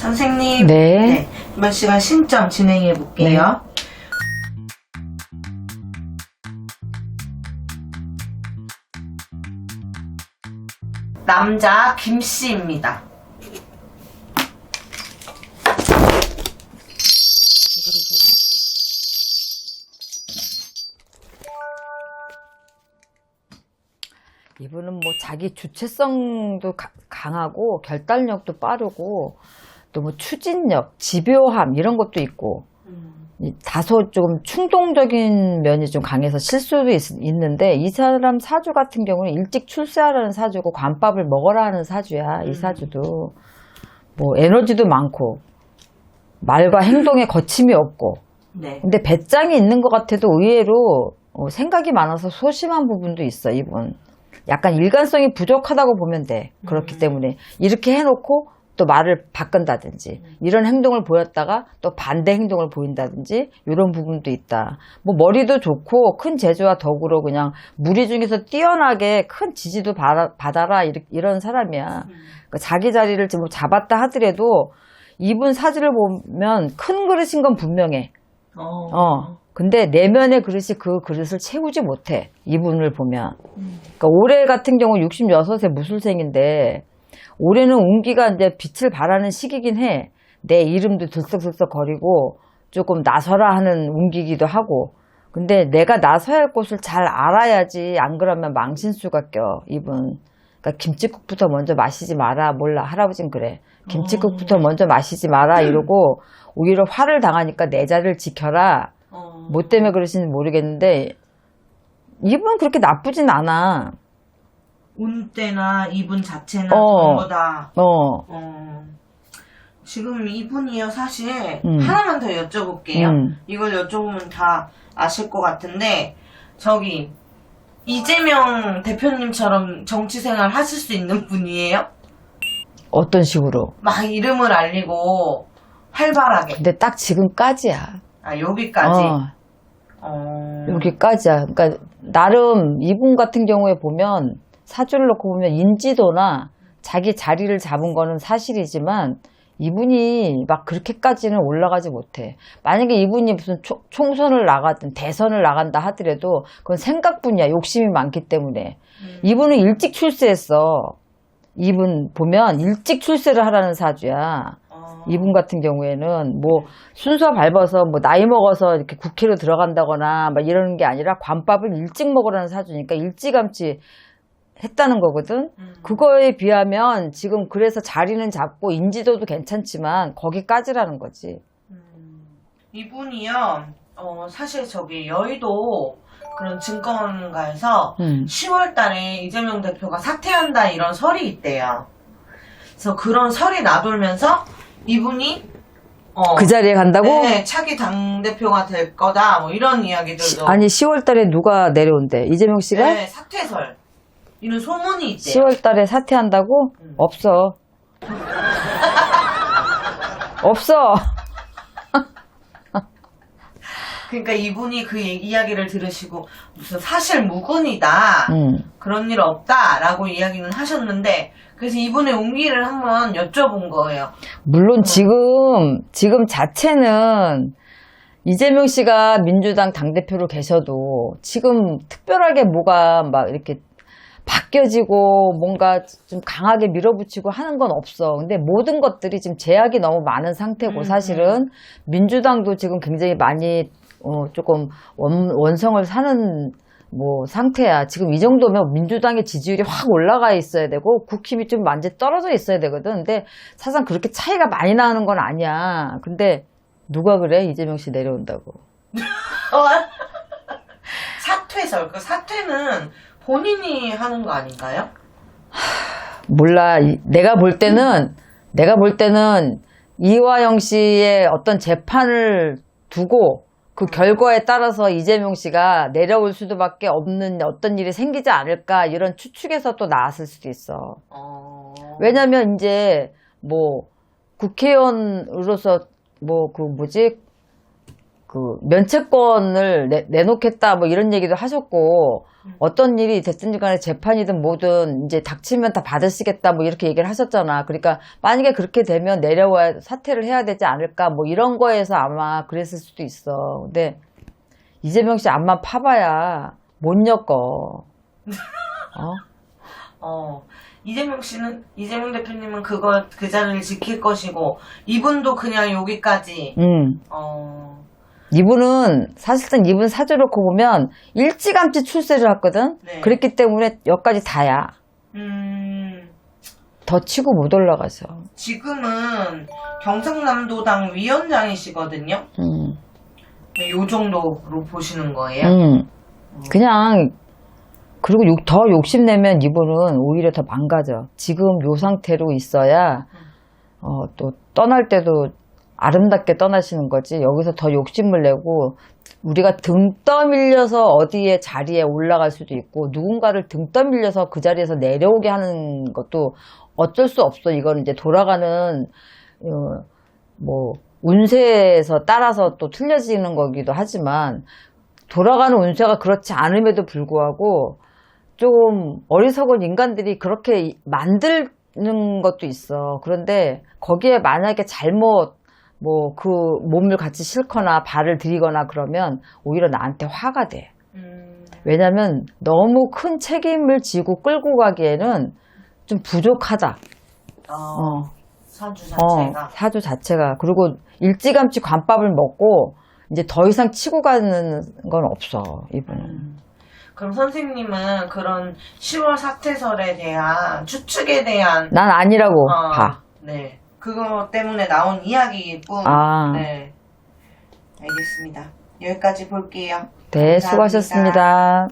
선생님, 네. 이번 시간 신점 진행해 볼게요. 남자 김씨입니다. 이분은 뭐 자기 주체성도 강하고 결단력도 빠르고 또 뭐 추진력, 집요함 이런 것도 있고 다소 좀 충동적인 면이 좀 강해서 실수도 있는데 이 사람 사주 같은 경우는 일찍 출세하라는 사주고 관밥을 먹어라 하는 사주야. 이 사주도 뭐 에너지도 많고 말과 행동에 거침이 없고 네. 근데 배짱이 있는 것 같아도 의외로 생각이 많아서 소심한 부분도 있어. 이분 약간 일관성이 부족하다고 보면 돼. 그렇기 때문에 이렇게 해놓고 또 말을 바꾼다든지 이런 행동을 보였다가 또 반대 행동을 보인다든지 이런 부분도 있다. 뭐 머리도 좋고 큰 재주와 덕으로 그냥 무리 중에서 뛰어나게 큰 지지도 받아라 이런 사람이야. 그러니까 자기 자리를 뭐 잡았다 하더라도 이분 사주를 보면 큰 그릇인 건 분명해. 근데 내면의 그릇이 그 그릇을 채우지 못해. 이분을 보면. 그러니까 올해 같은 경우 66세 무술생인데 올해는 운기가 이제 빛을 발하는 시기긴 해. 내 이름도 들썩들썩 거리고 조금 나서라 하는 운기기도 하고. 근데 내가 나서야 할 곳을 잘 알아야지. 안 그러면 망신수가 껴. 이분. 그러니까 김치국부터 먼저 마시지 마라. 몰라. 할아버진 그래. 김치국부터 먼저 마시지 마라. 이러고 오히려 화를 당하니까 내 자리를 지켜라. 뭐 때문에 그러시는지 모르겠는데 이분은 그렇게 나쁘진 않아. 운때나 이분 자체나 전부 다. 지금 이분이요, 사실 하나만 더 여쭤볼게요. 이걸 여쭤보면 다 아실 것 같은데 저기 이재명 대표님처럼 정치생활 하실 수 있는 분이에요? 어떤 식으로? 막 이름을 알리고 활발하게. 근데 딱 지금까지야. 아, 여기까지? 여기까지야. 그러니까 나름 이분 같은 경우에 보면 사주를 놓고 보면 인지도나 자기 자리를 잡은 거는 사실이지만 이분이 막 그렇게까지는 올라가지 못해. 만약에 이분이 무슨 총선을 나가든 대선을 나간다 하더라도 그건 생각뿐이야. 욕심이 많기 때문에. 이분은 일찍 출세했어. 이분 보면 일찍 출세를 하라는 사주야. 이분 같은 경우에는 뭐 순서 밟아서 뭐 나이 먹어서 이렇게 국회로 들어간다거나 막 이러는 게 아니라 관밥을 일찍 먹으라는 사주니까 일찌감치 했다는 거거든. 그거에 비하면 지금 그래서 자리는 잡고 인지도도 괜찮지만 거기까지라는 거지. 이분이요, 사실 저기 여의도 그런 증권가에서 10월 달에 이재명 대표가 사퇴한다 이런 설이 있대요. 그래서 그런 설이 나돌면서 이분이 그 자리에 간다고? 네, 차기 당대표가 될 거다 뭐 이런 이야기들도. 아니 10월 달에 누가 내려온대? 이재명 씨가? 네, 사퇴설 이런 소문이 있대요. 10월 달에 사퇴한다고? 없어. 없어. 그러니까 이분이 그 이야기를 들으시고 무슨 사실 무근이다. 그런 일 없다라고 이야기는 하셨는데 그래서 이분의 운기를 한번 여쭤본 거예요. 물론 지금 자체는 이재명 씨가 민주당 당대표로 계셔도 지금 특별하게 뭐가 막 이렇게 바뀌어지고 뭔가 좀 강하게 밀어붙이고 하는 건 없어. 근데 모든 것들이 지금 제약이 너무 많은 상태고 사실은 민주당도 지금 굉장히 많이 조금 원성을 사는 뭐 상태야. 지금 이 정도면 민주당의 지지율이 확 올라가 있어야 되고 국힘이 좀 완전히 떨어져 있어야 되거든. 근데 사실상 그렇게 차이가 많이 나는 건 아니야. 근데 누가 그래? 이재명 씨 내려온다고. 사퇴설. 그 사퇴는 본인이 하는 거 아닌가요? 몰라. 내가 볼 때는 이화영 씨의 어떤 재판을 두고 그 결과에 따라서 이재명 씨가 내려올 수밖에 없는 어떤 일이 생기지 않을까 이런 추측에서 또 나왔을 수도 있어. 왜냐면 이제 뭐 국회의원으로서 뭐 그 뭐지 면책권을 내놓겠다 뭐 이런 얘기도 하셨고 어떤 일이 됐든지 간에 재판이든 뭐든 이제 닥치면 다 받으시겠다 뭐 이렇게 얘기를 하셨잖아. 그러니까 만약에 그렇게 되면 내려와 사퇴를 해야 되지 않을까 뭐 이런 거에서 아마 그랬을 수도 있어. 근데 이재명 씨 앞만 파봐야 못 엮어. 이재명 대표님은 그 자리를 지킬 것이고, 이분도 그냥 여기까지, 이분은 사실상 이분 사주 놓고 보면 일찌감치 출세를 했거든. 네. 그랬기 때문에 여기까지 다야. 더 치고 못 올라가서. 지금은 경상남도당 위원장이시거든요. 네, 요 정도로 보시는 거예요? 그냥 그리고 더 욕심내면 이분은 오히려 더 망가져. 지금 요 상태로 있어야 또 떠날 때도 아름답게 떠나시는 거지. 여기서 더 욕심을 내고 우리가 등 떠밀려서 어디에 자리에 올라갈 수도 있고 누군가를 등 떠밀려서 그 자리에서 내려오게 하는 것도 어쩔 수 없어. 이거는 이제 돌아가는 뭐 운세에서 따라서 또 틀려지는 거기도 하지만 돌아가는 운세가 그렇지 않음에도 불구하고 좀 어리석은 인간들이 그렇게 만드는 것도 있어. 그런데 거기에 만약에 잘못 뭐 그 몸을 같이 싣거나 발을 들이거나 그러면 오히려 나한테 화가 돼. 왜냐면 너무 큰 책임을 지고 끌고 가기에는 좀 부족하다. 사주 자체가. 사주 자체가. 그리고 일찌감치 관밥을 먹고 이제 더 이상 치고 가는 건 없어, 이분은. 그럼 선생님은 그런 10월 사태설에 대한 추측에 대한 난 아니라고 봐. 네. 그거 때문에 나온 이야기일 뿐. 네. 알겠습니다. 여기까지 볼게요. 네, 감사합니다. 수고하셨습니다.